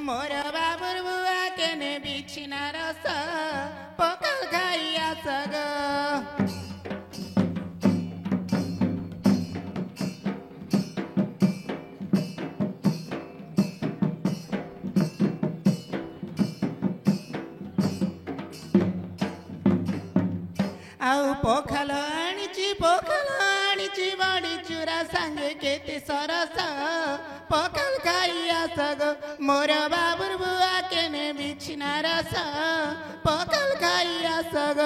मोर बाबुर बुआ केने बिछिना रस पकल खाइया सग आउ पखाल आनिची बड़ी चूरा सांगे केते सरस पखाल खाइया सग मोर बाबुर बुआ केने बिछिना रस पखाल खाइया सग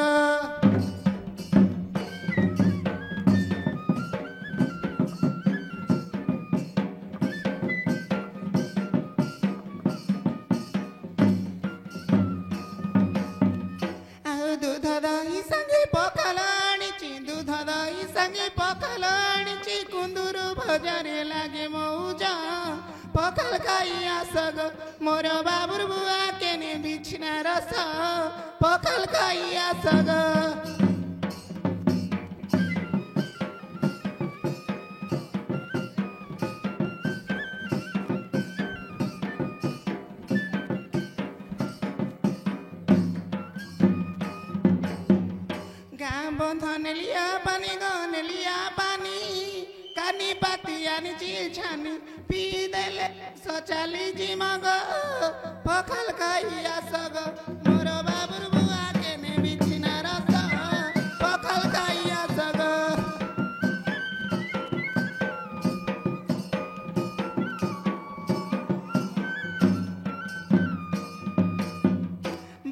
दूध दही संगे पखाल आनिची दूध दही संगे पखाल आनिची कुंदुरु भजरे लागे मौजा पखाल खाइया सग मोर बाबुर बुआ केने बिछिना रस पखाल खाइया सग बंधन लिया पानी गन लिया पानी कानी पाती आनिची छानी पी देले सचाली जी मग पखाल खाइया सग मोर बाबुर बुआ केने बिछिना रस पखाल खाइया सग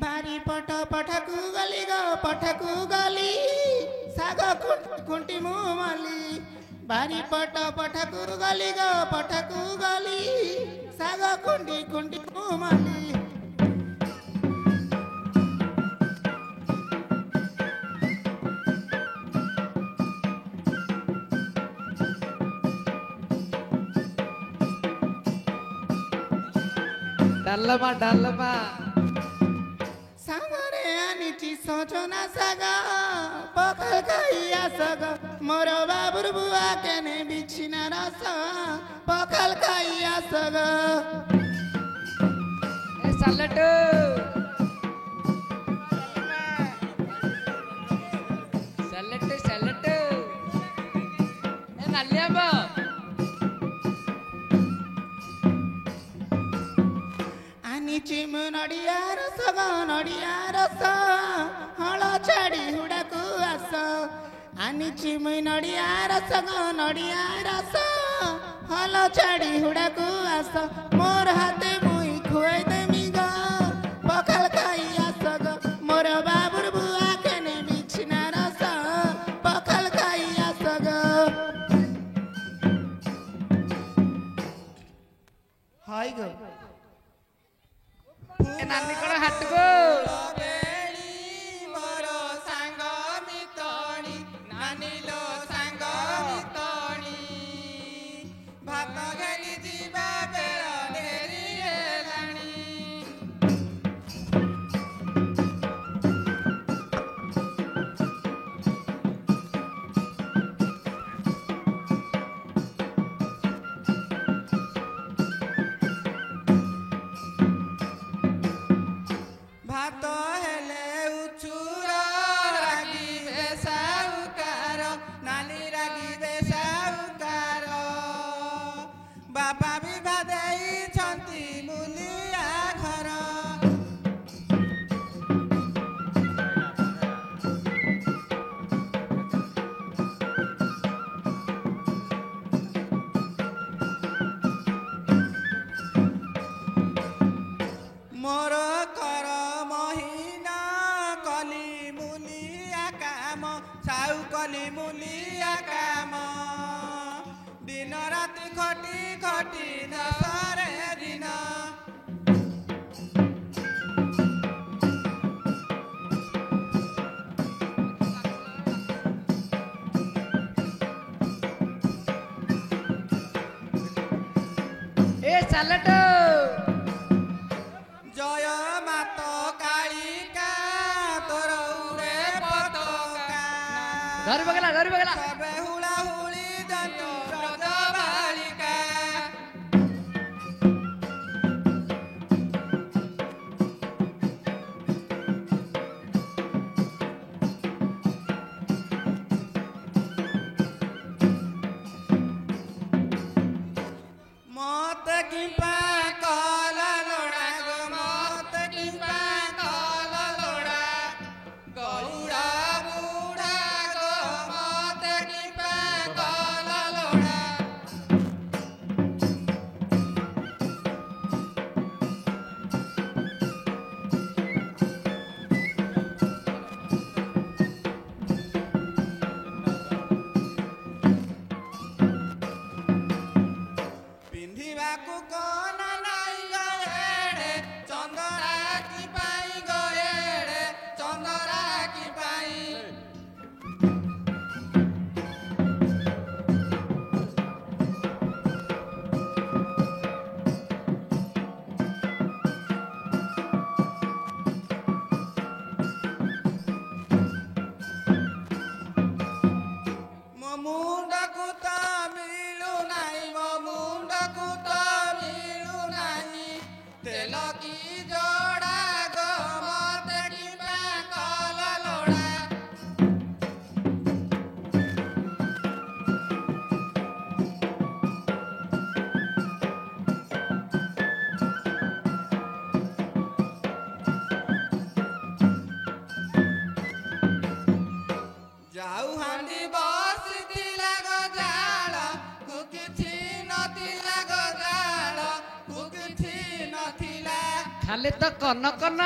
बारी पट पठकु गली गो पठकु गली साग खुंटी मुमाली बारी पट पठकु गली गो पठकु गली साग खुंटी खुंटी मुमाली डालमा डालमा सागरे आनिची सजना साग पखाल खाइया सग मोर बाबुर बुआ केने बिछिना रस पखाल खाइया सग ए सलट सलट सलट ए नलियाबा आनिची नडिया रस नडिया रस हळ छाड़ी हुडाकु आस आनिची नडिया रस हल छाड़ी हुडाकु आस मोर हाथे मुई खुआई देमी ग पखाल खाइया सग मोर बाबुर बुआ केने बिछिना रस पखाल खाइया सग हाय गो ए नानी कोन हाट गो सलट जय मात कालिका तोर उरे पताका घर बगला सबे हुला हुली दंतो रज बालिका लोड़ा ପିନ୍ଧିବାକୁ କଣ ନାଇଁ ଗଏଡେ ଚନ୍ଦରା କି ପାଇଁ ଗଏଡେ ଚନ୍ଦରା କି ପାଇଁ ମୋ ମୁଣ୍ଡକୁ ତ ମିଳୁ ନାହିଁ ମୋ ମୁଣ୍ଡକୁ ତ ମିଳୁ ନାହିଁ ତେଲ କି ଯୋଡ଼ା ଗো ମତେ କିମ୍ବା କଲ ଲୋଡ଼ା ଯାଉ ହାଣ୍ଡି ବସିଥିଲା ଗଜାଳ କୁ କିଛି ନଥିଲା ଗଜାଳ କୁ କିଛି ନଥିଲା ଖାଲି ତ କନ କନ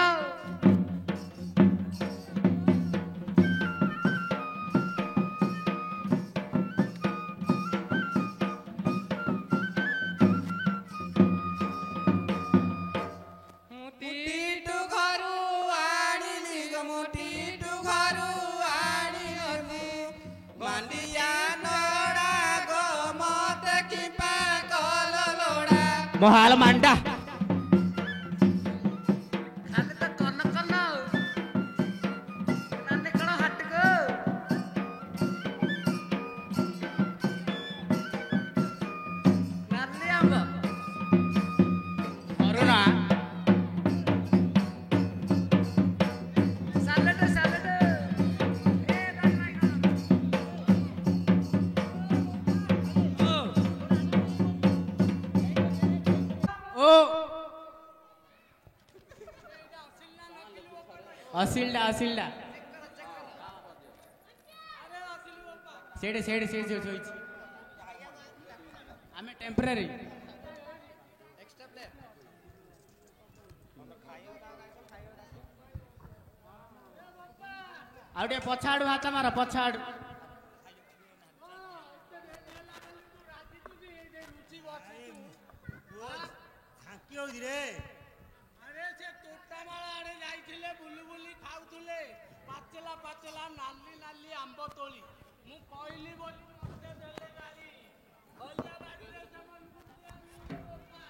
ମୁଠିଟୁ ଘରୁ ଆଣିଲି ଗୋ ମୁଠିଟୁ ଘରୁ ଆଣିଲି ମାଣ୍ଡିଆ ନଡ଼ା ଗୋ ମତେ କିମ୍ବା କଲ ଲୋଡ଼ା ମହାଲ ମାଣ୍ଡା ଖାଲି ତ କନ କନ ନାନି କଣ ହାଟକୁ ନାଲି ଆମ୍ବ ଅରୁଣା ସାଲଟ ସାଲଟ ଏ ନାନି ଓ ଅସିଲଟା ଅସିଲଟା ସେଇଠି ସେଇଠି ସେଇଠି ଶୋଇଛି ଆମେ ଟେମ୍ପରାରୀ ଆଉ ଟିକେ ପଛ ଆଡୁ ହାତ ମାର ପଛ ଆଡୁ ଆରେ ସେ ତୋଟାମାଳ ଆଡେ ଯାଇଥିଲେ ବୁଲି ବୁଲି ଖାଉଥିଲେ ପାଚଲା ପାଚଲା ନାଲି ନାଲି ଆମ୍ବ ତୋଳି ମୁଁ କହିଲି ବୋଲି ମତେ ଦେଲେ ଗାଳି ହଲିଆ ବାଡ଼ିରେ ସେମାନଙ୍କୁ ଦିଆଯିବ ବୋପା।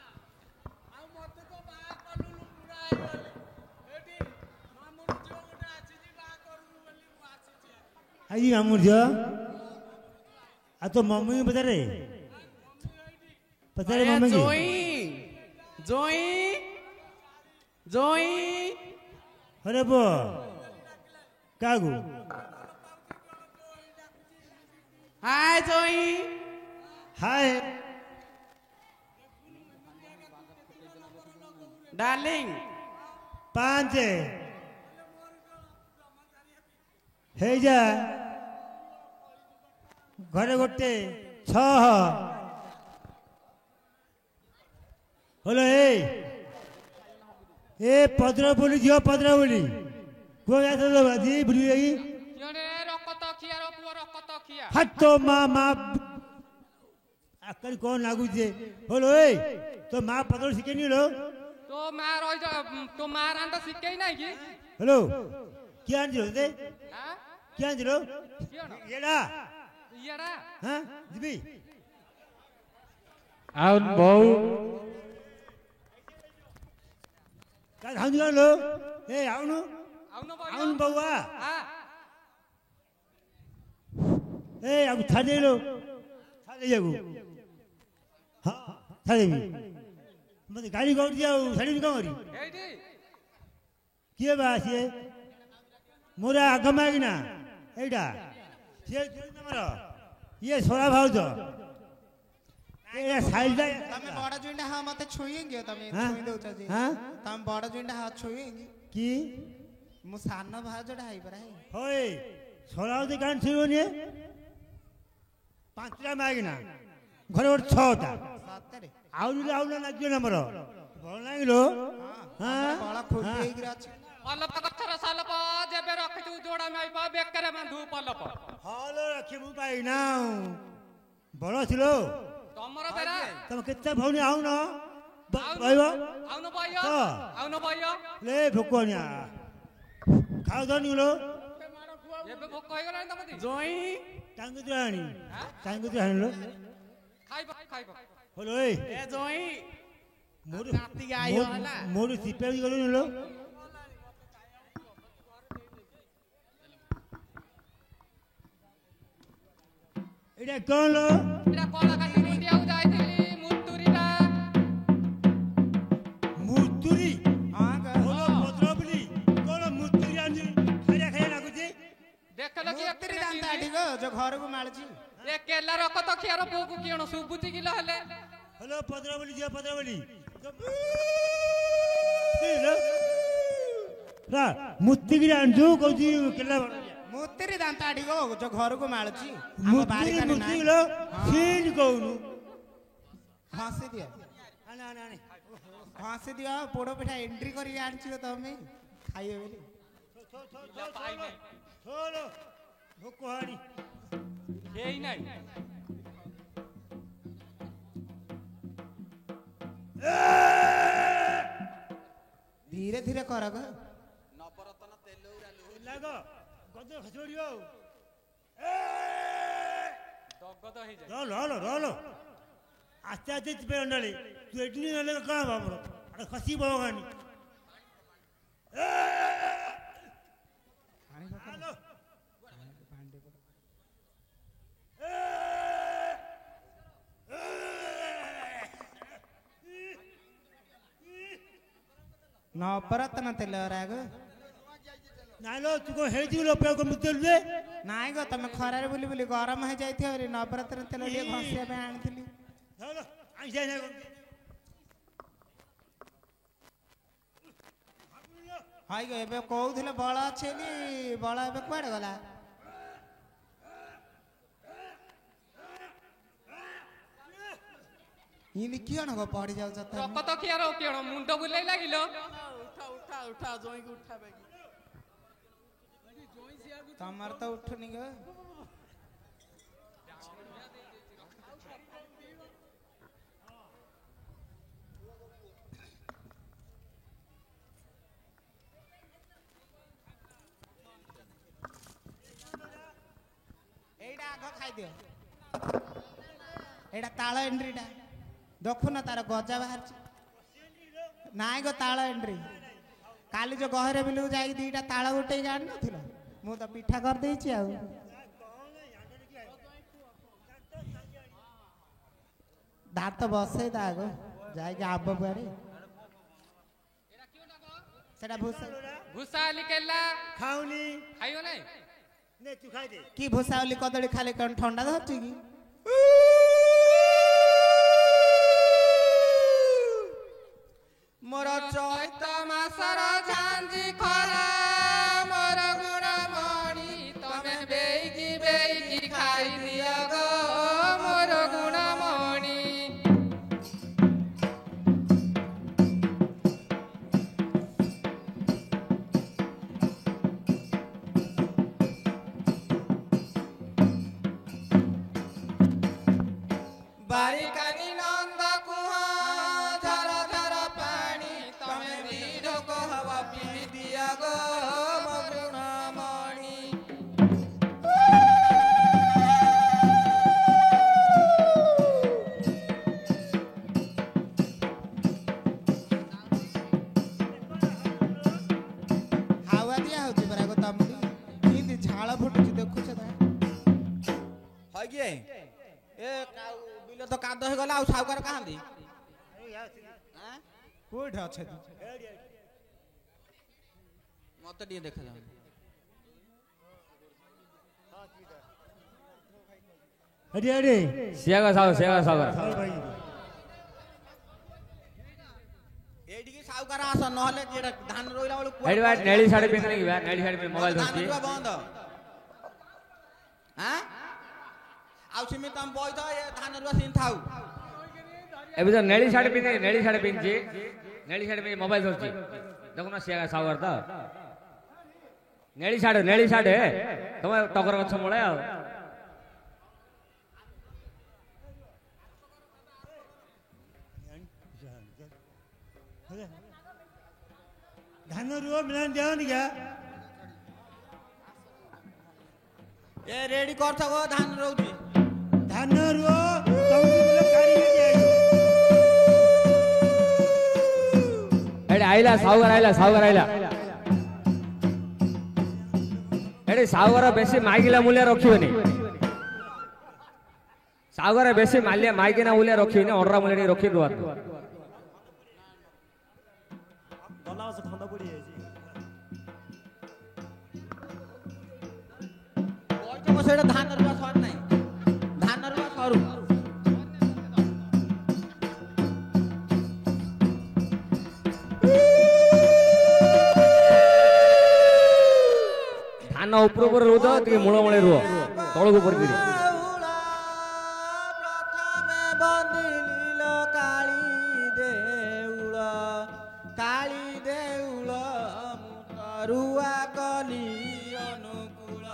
ଆଉ ମତେ ତ ବାହା କଲୁନୁ ବୁଢା ହେଇଗଲି ଏଠି ମାମୁନି ଝିଅ ଗୋଟେ ଆସିଛି ବାହା କରିବୁ ବୋଲି ମୁଁ ଆସିଛି ଆଜି ମାମୁଁ ଝିଅ ଆଉ ତୋ ମମ୍ମି ପଚାରେ ପଚାରେ ମମ୍ମି କି ଜୋଇଁ ଜୋଇଁ ଜୋଇଁ ହରେ ପୁଅ କାହାକୁ ହାय ଜୋଇଁ ହାय ଡାର୍ଲିଂ 5 ହେଇଯା ଘରେ ଗୋଟେ 6 ହଲୋ ଏ ପଦ୍ର ବୋଲି ଝିଅ ପଦ୍ର ବୋଲି କୁହ ଆଜି ବୁଲି ଯାଇ ହାତ ମା ଆକାଲି କଣ ଲାଗୁଛି ହଲୋ ତୋ ମା ପଦ୍ର ଶିଖେନି ଲୋ ତୋ ମା ରହି ତୋ ମା ରାନ୍ଧ ଶିଖେଇ ନାହିଁ କି ହଲୋ କିଏ ଆଣିଥିଲ ତତେ ଆଁ? କିଏ ଆଣିଥିଲ କିଅଣ? ଏଡ଼ା ଇଆଡା ହଁ ଯିବି ଆଉ ବୋଉ କାଲି ଧାଉଁଛି କଣ ଲୋ ଆଉନୁ ଆଉନ ଆଉନୁ ବଉଆ ଆ ଆକୁ ଛାଡ଼ିଦେଲୁ ଛାଡ଼ିଦେଇଯାକୁ ହଁ ଛାଡ଼ିଦେବି ମତେ ଗାଳି କରୁଛି ଆଉ ଛାଡ଼ିବି କଣ କରି ଏଇଠି କିଏ ବା ସିଏ ମୋର ଆଗ ମାଗିନା ଏଇଟା ସିଏ ତମର ଇଏ ସରା ଭାଉଜ ସାଇଲଟା ତମେ ବଡ ଜୁଇଁଟା ହଁ ମତେ ଛୁଇଁଗି ତମେ ହାଁ? ଛୁଇଁ ଦଉଛ ଯେ ହାଁ? ତମେ ବଡ ଜୁଇଁଟା ହଁ ଛୁଇଁଗି କି ମୁଁ ସାନ ଭାଉଜଟା ହେଇପରା ହଏ ସରା ଭାଉଜ କାହିଁ ଛୁଇଁବନି 5ଟା ମାଗିନା ଘରେ ଗୋଟେ ଛଅଟା ସତରେ ଆହୁରି ଆହୁରି ଲାଗିବ ନା ଆମର ଭଲ ଲାଗିଲ ବଳ ଖୁଣ୍ଟି ହେଇକିରି ଅଛି ପଲପ ଗଛର ସଲପ ଯେବେ ରଖିଛୁ ଯୋଡା ମାଇବ ବେକରେ ବାନ୍ଧୁ ପଲପ ହଲ ରଖିବୁ ପାଇନା ବଳ ଥିଲ ତମର ବେରା ତମେ କେତେ ଭଉଣୀ ଆଉନ ଆଉନ କହିବ ଆଉନ ବయ్య ତ। ଆଉନ ବయ్య ଲେ ଭୋକନିଆ ଖାଉ ଧନି ଲୋ ଏବେ ଭୋକ ହେଇଗଲାଣି ତମତି ଜୋଇଁ ତାଙ୍କୁ ତୁ ଆଣି ତାଙ୍କୁ ତୁ ଆଣିଲ ଖାଇବ ଖାଇବ ହଲୋ ଏ ଏ ଜୋଇଁ ମୋର ରାତିକି ଆଇବ ହେଲା ମୋର ସିପେଇ ଗଲୁନି ଲୋ ଏଇଟା କଣ ଲୋ ଏଟା କଳା କାଟି ମୁଣ୍ଡିଆକୁ ଯାଇଥିଲି ମୁତୁରିଟା ମୁତୁରି ହଁ ଗ ଭଲ ପତ୍ର ବୋଲି କଣ ମୁତୁରି ଆଣି ଖାଇଆ ଖାଇଆ ଲାଗୁଛି ଦେଖିଲ କି ମୁତିରି ଦାନ୍ତ ଆଟିକ ଯୋଉ ଘରକୁ ମାଳୁଛି ଏ କେଲା ରକ ତ ଖିଆର ପୁଅକୁ କିଣ ଶୁଭୁଛି କିଲୋ ହେଲେ ହଲୋ ପତ୍ର ବୋଲି ଝିଅ ପତ୍ର ବୋଲି ମୁତିକିରି ଆଣିଛୁ କହୁଛି କେଲା ମୁତିରି ଦାନ୍ତ ଆଟିକ ଯୋଉ ଘରକୁ ମାଳୁଛି ମୁତିରି ମୁତିକିଲ ସିନ୍ କହୁନୁ ହସି ଦିଅ ଆନେ ଆନେ ଆନେ ହସି ଦିଅ ପୋଡ ପିଠା ଏଣ୍ଟ୍ରି କରିକି ଆଣିଛି ତମେ ଖାଇବେ ବୋଲି ଛୋଲୋ ଭୋକ ହାଣି ହେଇ ନାହିଁ ଧୀରେ ଧୀରେ କର ଗ ଲାଗ ଗଦ ଖସଡ଼ିବ ଆଉ ଦଗଦ ହେଇଯାଏ ରହଲ ହଲ ରହଲ ଆସ୍ତେ ଆସ୍ତେ ଚିପେ ଅଣ୍ଡାଳି ତୁ ଏଠି ନେଲେ କ'ଣ ହବ ଆମର ଆରେ ଖସି ବହ ଖାଣି ହାଲୋ ନବରତ୍ନ ତେଲ ରାଗ ନାଇଲୋ ତୁ କ'ଣ ହେଇଛୁ ଲୋକ ମୁତେଲୁ ଯେ ନାଇଁ ଗো ତମେ ଖରାରେ ବୁଲି ବୁଲି ଗରମ ହେଇଯାଇଥିବ ନବରତ୍ନ ତେଲ ଟିକେ ଘଷିବା ପାଇଁ ଆଣିଥିଲି ଧର ଆଇସା ଆଇସା ହାଇ ଗো ଏବେ କହୁଥିଲେ ବଳ ଅଛି ବୋଲି ବଳ ଏବେ କୁଆଡେ ଗଲା ଇନି କିଅଣ ଗো ପଡି ଯାଉଛ ତମେ ରକ ତ ଖିଆର କିଣ ମୁଣ୍ଡ ବୁଲେଇ ଲାଗିଲ ଉଠା ଉଠା ଉଠା ଜୋଇଁକି ଉଠା ବେଗି ତମର ତ ଉଠୁନି ଗো এইটা আগ খাইদিও এইটা তাଳ এন্ট্রিটা দেখুন তার গজা বাহারছে নাই গো তাଳ এন্ট্রি কালি যে গহরে বিলু যাই দুইটা তাଳ উঠেই আনি নথিল ମୁଁ ତ ପିଠା କରିଦେଇଛି ଆଉ ଦାନ୍ତ ବସେଇ ଦା ଆଗ ଯାଇକି ଆବ କୁଆଡେ ସେଟା ଭୁଷା ଭୁଷା ଆଲି କେଲା ଖାଉନି ଖାଇବ ନାଇଁ ନେ ତୁ ଖାଇଦେ କି ଭୁଷା ବୋଲି କଦଳୀ ଖାଲି କଣ ଥଣ୍ଡା ଧରୁଛି କି ମୋର ଚୈତ ମାସର ଝାଞ୍ଜି ଖରା ମୋର ଗୁଣମଣି ତମେ ବେଇକି ଖାଇଦିଅ ଗো ମୋର ଗୁଣମଣି ବାରିକାନି ନନ୍ଦ କୁହ ଝର ଝର ପାଣି ତମେ ବିରକ ହବ ପିଇ ଦିଅ ଗো ମୋ ଗୁଣମଣି ହାୱା ଦିଆ ହଉଛି ପରା ଗো ତମକୁ କେମିତି ଝାଳ ଫୁଟୁଛି ଦେଖୁଛ ତ ହଇକି ଏ ବିଲ ତ କାଦ ହେଇଗଲା ଆଉ ସାଉକାର କାହାନ୍ତି କୋଉଠି ଅଛନ୍ତି ମତେ ଟିକେ ଦେଖାଯାଉ ଆରେ ଆରେ ସେଗ ସାଗର ହଉ ଭାଇ ଏଇଠିକି ସାଉକାର ଆସ ନହେଲେ କିଏ ଧାନ ରୋଇଲା ବେଳକୁ କୁଆଡେ ଏଠି ବା ନେଳି ଶାଢୀ ପିନ୍ଧି ନେଳି ଶାଢୀ ପିନ୍ଧି ମୋବାଇଲ ଧାନ ଧରୁଛି ରୋଇବା ବନ୍ଦ ଆଁ ଆଉ ସେମିତି ତମେ ବଇଥ ଏ ଧାନ ରୁଆ ସେମିତି ଥାଉ। ଏବେ ତ ନେଳି ଶାଢ଼ୀ ପିନ୍ଧି ନେଳି ଶାଢ଼ୀ ପିନ୍ଧିଛି ନେଳି ଶାଢ଼ୀ ପିନ୍ଧି ମୋବାଇଲ ଧରୁଛି ଦେଖୁନ ସିଏ ସାଉକାର ତ ନେଳି ଶାଢ଼ୀ ତମେ ଟଗର ଗଛ ମୂଳେ ଆଉ ଧାନ ରୁଅ ମିଳନ ଦିଅନି क्या ଏ ରେଡି କରିଥବ ଧାନ ରହୁଛି ଧାନ ରୁଅ ତମକୁ ବୋଲେ କାଢିକି ଦିଆଯିବ ଏଠି ଆଇଲା ସାଉକାର ଆଇଲା ଏଠି ସାଉକାର ବେଶୀ ମାଇକିଲା ମୂଲ୍ୟ ରଖିବେନି ସାଉକାର ବେଶୀ ମାଇକିନା ମୂଲ୍ୟ ରଖିବେନି ଅର୍ଡର ମୂଲ୍ୟ ଟିକେ ରଖି ରୁହନ୍ତୁ ଗଲା ବର୍ଷ ଖଣ୍ଡ ପଡି ଯାଇଛି ବଇଥବ ସେଇଟା ଧାନ ରୁଆ ସରୁ ନାହିଁ ଧାନ ରୁଆ ସରୁ ଧାନ ଉପର ରୁହ ଟିକେ ମୂଳ ରୁହ ତଳକୁ ପଡ଼ିକିରି ପ୍ରଥମେ ବନ୍ଦିଲ କାଳି ଦେଉଳ ମୁଁ ତରୁଆ କଲି ଅନୁକୂଳ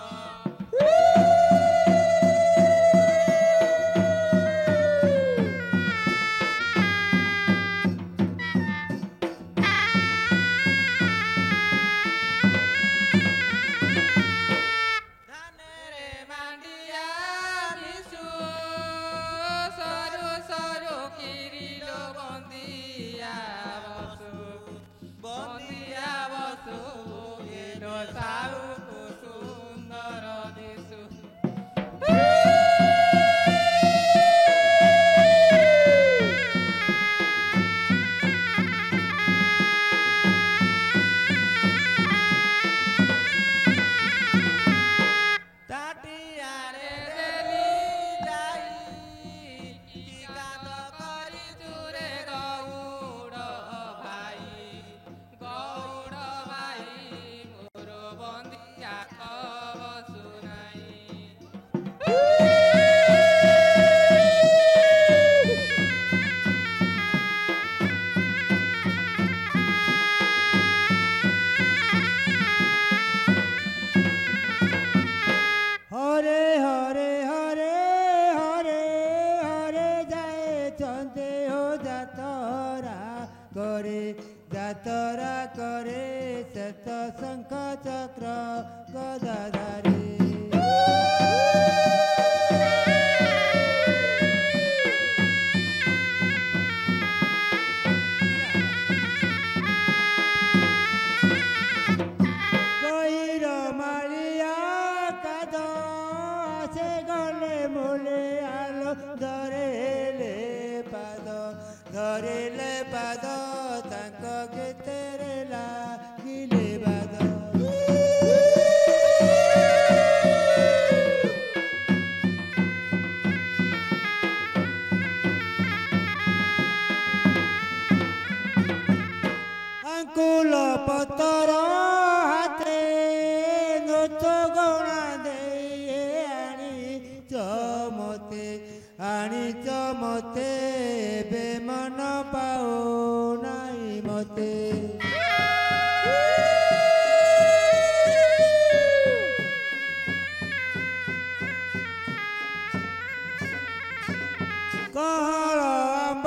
କହଳ ଆମ୍ବ